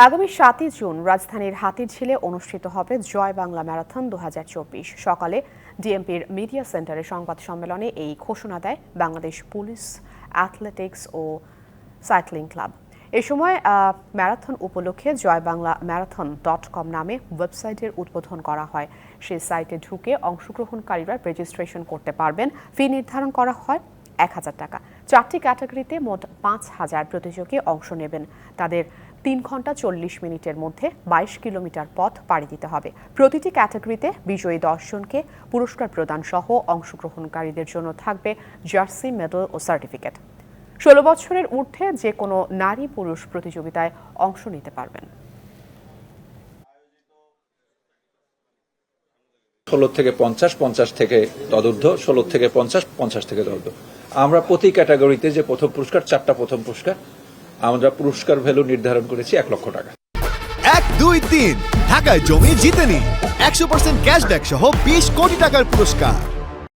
আগামী ৭ই জুন রাজধানীর হাতিরঝিলে অনুষ্ঠিত হবে জয় বাংলা ম্যারাথন ২০২৪। সকালে ডিএমপির মিডিয়া সেন্টারে সংবাদ সম্মেলনে এই ঘোষণা দেয় বাংলাদেশ পুলিশ অ্যাথলেটিক্স ও সাইক্লিং ক্লাব। এ সময় ম্যারাথন উপলক্ষে জয় বাংলা ম্যারাথন.com নামে ওয়েবসাইটের উদ্বোধন করা হয়। সেই সাইটে ঢুকে অংশগ্রহণকারীরা রেজিস্ট্রেশন করতে পারবেন। ফি নির্ধারণ করা হয় ১,০০০ টাকা। ৪টি ক্যাটাগরিতে মোট ৫,০০০ প্রতিযোগী অংশ নেবেন। তাদের ৩ ঘন্টা ৪০ মিনিটের মধ্যে ২২ কিলোমিটার পথ পাড়ি দিতে হবে। প্রতিটি ক্যাটাগরিতে বিজয়ী ১০ জনকে পুরস্কার প্রদান সহ অংশগ্রহণকারীদের জন্য থাকবে জার্সি, মেডেল ও সার্টিফিকেট। ১৬ বছরের ঊর্ধ্বে যে কোনো নারী পুরুষ প্রতিযোগিতায় অংশ নিতে পারবেন। ১৬ থেকে ৫০, ৫০ থেকে তদূর্ধ্ব, ১৬ থেকে ৫০, ৫০ থেকে তদূর্ধ্ব। আমরা প্রতি ক্যাটাগরিতে যে প্রথম পুরস্কার, ৪টা প্রথম পুরস্কার, আমরা পুরস্কার ভ্যালু নির্ধারণ করেছি ১ লক্ষ টাকা। ১, ২, ৩ ঢাকায় জমি জিতে নিন ১০০% ক্যাশব্যাক সহ ২০ কোটি টাকার পুরস্কার।